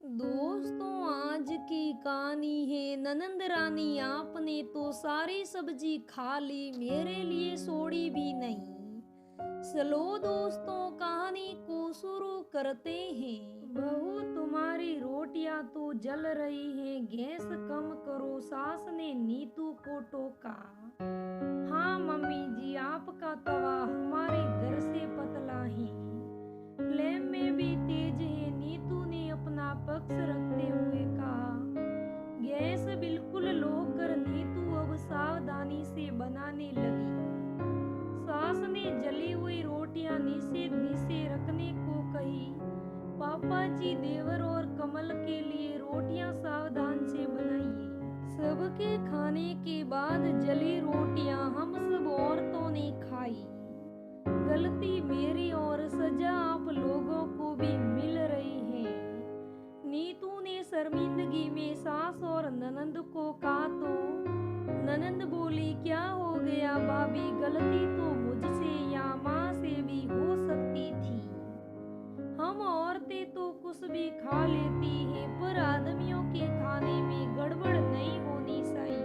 दोस्तों, आज की कहानी है ननंद रानी। आपने तो सारी सब्जी खा ली, मेरे लिए छोड़ी भी नहीं। चलो दोस्तों, कहानी को शुरू करते हैं। बहू, तुम्हारी रोटियां तो जल रही हैं, गैस कम करो, सास ने नीतू को टोका। हाँ मम्मी जी, आपका तवा हमारे घर से पतला है, फ्लेम में भी तेज है, नीतू ने अपना पक्ष रखते हुए कहा। गैस बिल्कुल लो कर नीतू अब सावधानी से बनाने लगी। सास ने जली हुई रोटियां नीचे नीचे रखने को कही। पापा जी, देवर और कमल के लिए रोटियां सावधान से बनाइए। सबके खाने के बाद जली रोटियां हम सब औरतों ने खाई। गलती मेरी और सजा आप लोगों को भी मिल रही है। नीतू ने शर्मिंदगी में सास और ननंद को कहा तो ननंद बोली, क्या हो गया भाभी, गलती तो मुझसे या माँ से भी हो सकती थी। हम औरतें तो कुछ भी खा लेती हैं, पर आदमियों के खाने में गड़बड़ नहीं होनी चाहिए।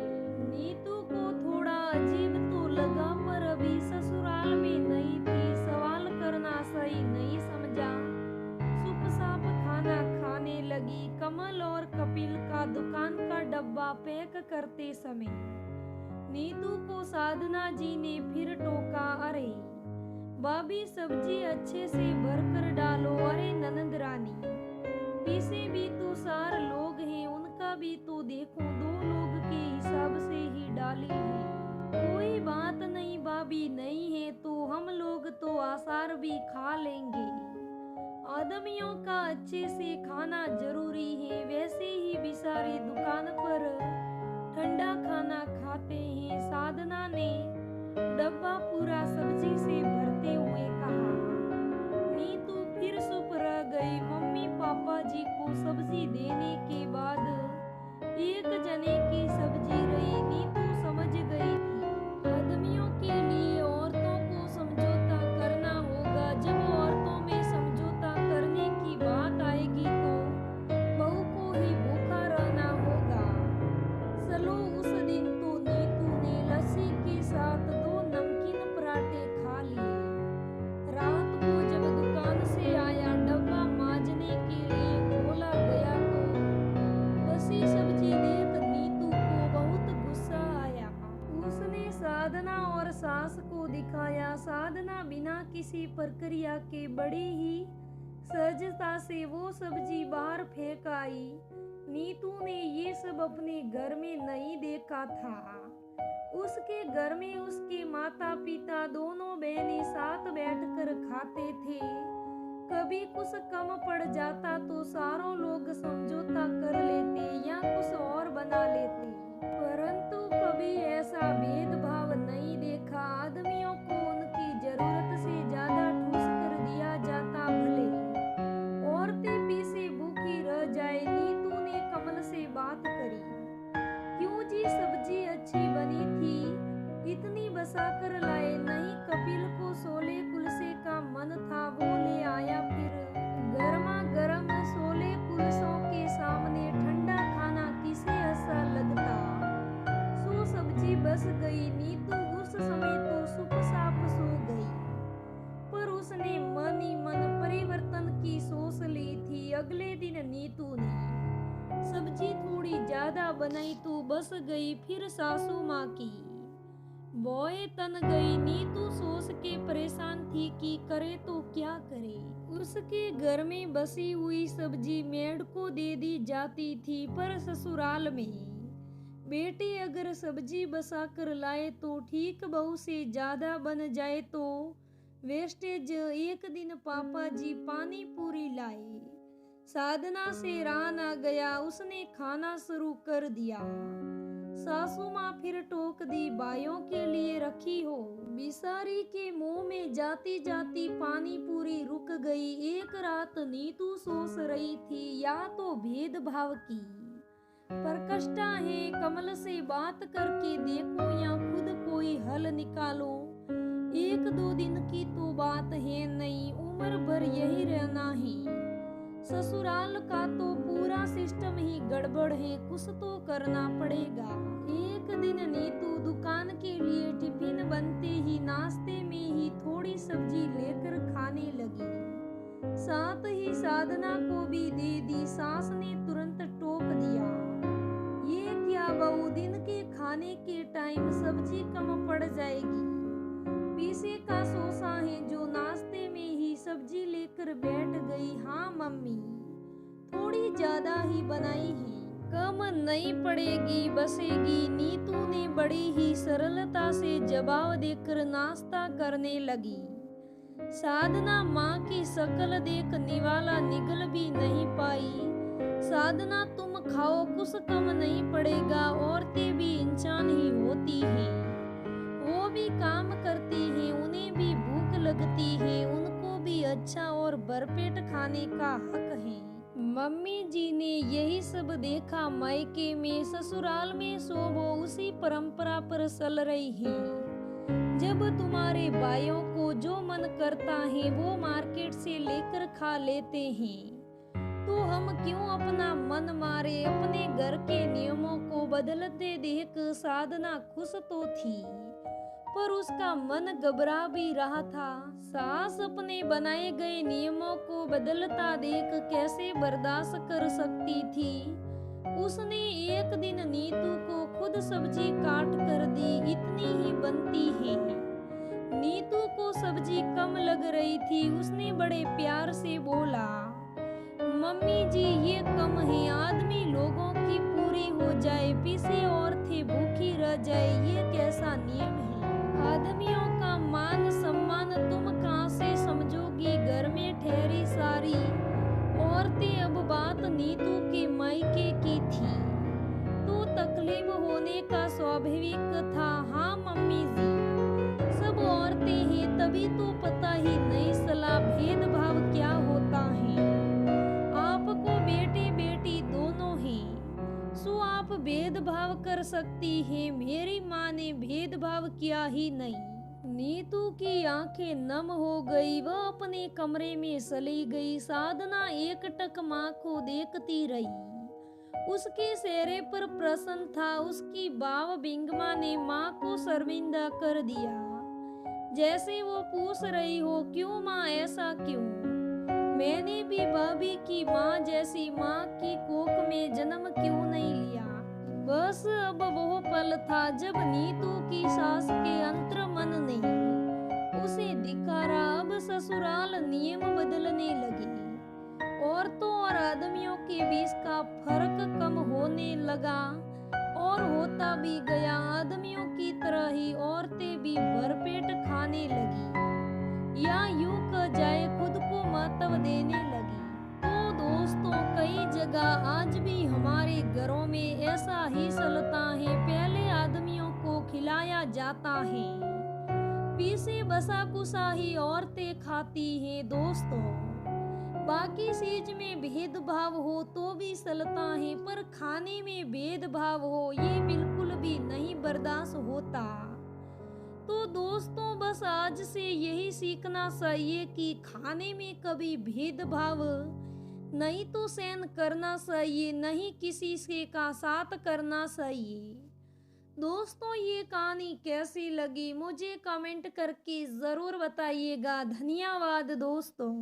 नीतू को थोड़ा अजीब तो लगा, पर अभी ससुराल में नहीं थी, सवाल करना सही नहीं समझा। चुपचाप खाना खाने लगी। कमल और कपिल का दुकान का डब्बा पैक करते समय नीतू को साधना जी ने फिर टोका। अरे भाभी, सब्जी अच्छे से भरकर डालो। अरे ननंद रानी, पीछे भी तो 4 लोग हैं, उनका भी तो देखो, 2 लोग के हिसाब से ही डाली है। कोई बात नहीं भाभी, नहीं है तो हम लोग तो आसार भी खा लेंगे। आदमियों का अच्छे से खाना जरूरी है, वैसे ही बेचारे दुकान पर ठंडा खाना खाते हैं। साधना ने डब्बा पूरा सब्जी से भरते हुए कहा। नीतू फिर चुप रह गई। मम्मी पापा जी को सब्जी देने के बाद एक जने की सब्जी रही। नीतू समझ गई थी, आदमियों के लिए औरतों को समझौता करना होगा। जब औरतों में समझौता करने की बात आएगी तो बहू को ही भूखा रहना होगा। चलो, उस दिन तो नीतू ने लस्सी के साथ 2 नमकीन पराठे खा लिए। रात को जब दुकान से आया, डब्बा मांजने के लिए खोला गया तो बसी सब्जी देख नीतू को बहुत गुस्सा आया। उसने साधना और सास को दिखाया। साधना बिना किसी प्रक्रिया के बड़ी ही सहजता से वो सब्जी बाहर फेंक आई। नीतू ने ये सब अपने घर में नहीं देखा था। उसके घर में उसके माता पिता दोनों बहनें साथ बैठकर खाते थे। कभी कुछ कम पड़ जाता तो सारों लोग समझौता कर लेते या कुछ और बना लेते, परंतु कभी ऐसा भेदभाव नहीं देखा। आदमियों को उनकी जरूरत से ज्यादा ठूस कर दिया जाता, भले औरतें पीछे भूखी रह जाए। नीतू ने कमल से बात करी। क्यों जी, सब्जी अच्छी बनी थी, इतनी बसा कर लाए नहीं? कपिल को छोले कुलचे का मन था, वो ले आया। फिर गर्मा गर्म छोले कुलचों के सामने ठंडा खाना किसे अच्छा लगता। सो सब्जी बस गई। नीतू उस समय तो चुपचाप सो गई, पर उसने मन ही मन परिवर्तन की सोच ली थी। अगले दिन नीतू ने सब्जी थोड़ी ज्यादा बनाई तो बस गई। फिर सासू माँ की बोए तन गई। नीतू सोच के परेशान थी कि करे तो क्या करे। उसके घर में बसी हुई सब्जी मेड को दे दी जाती थी, पर ससुराल में बेटे अगर सब्जी बसा कर लाए तो ठीक, बहू से ज्यादा बन जाए तो वेस्टेज। एक दिन पापा जी पानी पूरी लाए। साधना से रहा न गया, उसने खाना शुरू कर दिया। सासू माँ फिर टोक दी, भाइयों के लिए रखी हो। बिसारी के मुंह में जाती जाती पानी पूरी रुक गई। एक रात नीतू सोच रही थी, या तो भेदभाव की प्रकृष्टा है, कमल से बात करके देखो या खुद कोई हल निकालो। 1-2 दिन की तो बात है नहीं, उम्र भर यही रहना है। ससुराल का तो पूरा गड़बड़ है, कुछ तो करना पड़ेगा। एक दिन नीतू दुकान के लिए टिफिन बनते ही नाश्ते में ही थोड़ी सब्जी लेकर खाने लगी। साथ ही साधना को भी दे दी। सास ने तुरंत टोक दिया, ये क्या बहू, दिन के खाने के टाइम सब्जी कम पड़ जाएगी। पीसे का सोसा है जो नाश्ते में ही सब्जी लेकर बैठ गई। हाँ मम्मी, थोड़ी ज्यादा ही बनाई है, कम नहीं पड़ेगी, बसेगी। नीतू ने बड़ी ही सरलता से जवाब देकर नाश्ता करने लगी। साधना माँ की शक्ल देख निवाला निगल भी नहीं पाई। साधना तुम खाओ, कुछ कम नहीं पड़ेगा, औरतें भी इंसान ही होती हैं, वो भी काम करती हैं, उन्हें भी भूख लगती है, उनको भी अच्छा और भरपेट खाने का हक है। मम्मी जी ने यही सब देखा। मायके में ससुराल में शोभो उसी परंपरा पर चल रही है। जब तुम्हारे भाइयों को जो मन करता है वो मार्केट से लेकर खा लेते हैं, तो हम क्यों अपना मन मारे। अपने घर के नियमों को बदलते देख साधना खुश तो थी, पर उसका मन घबरा भी रहा था। सास अपने बनाए गए नियमों को बदलता देख कैसे बर्दाश्त कर सकती थी। उसने एक दिन नीतू को खुद सब्जी काट कर दी। इतनी ही बनती है। नीतू को सब्जी कम लग रही थी। उसने बड़े प्यार से बोला, मम्मी जी ये कम है, आदमी लोगों की पूरी हो जाए, पीछे औरतें भूखी रह जाए, ये कैसा नियम है। आदमियों का मान सम्मान तुम कहाँ से समझोगी, घर में ठहरी सारी औरतें। अब बात नीतू के मायके की थी, तो तकलीफ होने का स्वाभाविक था। हाँ मम्मी जी, सब औरतें हैं, तभी तो पता ही नहीं चला भेदभाव क्या होता है। आपको बेटे बेटी दोनों हैं, सो आप भेदभाव कर सकती हैं। मेरी माँ ने भेदभाव किया ही नहीं। नीतू की आंखें नम हो गई, वह अपने कमरे में चली गई। साधना एकटक माँ को देखती रही। उसके चेहरे पर प्रसन्न था। उसकी भाव विंगमा ने माँ को शर्मिंदा कर दिया, जैसे वो पूछ रही हो, क्यों माँ, ऐसा क्यों। मैंने भी भाभी की माँ जैसी माँ की कोख में जन्म क्यों नहीं लिया। बस अब वो पल था जब नीतू की सास के अंतर्मन ने उसे धिक्कारा। अब ससुराल नियम बदलने लगे। औरतों और आदमियों के बीच का फर्क कम होने लगा और होता भी गया। आदमियों की तरह ही औरतें भी भरपेट खाने लगी, या यूं कह जाए खुद को महत्व देने लगी। तो दोस्तों, कई जगह आज भी हमारे घरों में ऐसा ही चलता है। पहले आदमियों को खिलाया जाता है, पीछे बसा कुसा ही औरतें खाती हैं। दोस्तों, बाकी चीज में भेदभाव हो तो भी चलता है, पर खाने में भेदभाव हो ये बिल्कुल भी नहीं बर्दाश्त होता। तो दोस्तों, बस आज से यही सीखना चाहिए कि खाने में कभी भेदभाव नहीं तो सहन करना चाहिए, नहीं किसी से का साथ करना चाहिए। दोस्तों, ये कहानी कैसी लगी मुझे कमेंट करके जरूर बताइएगा। धन्यवाद दोस्तों।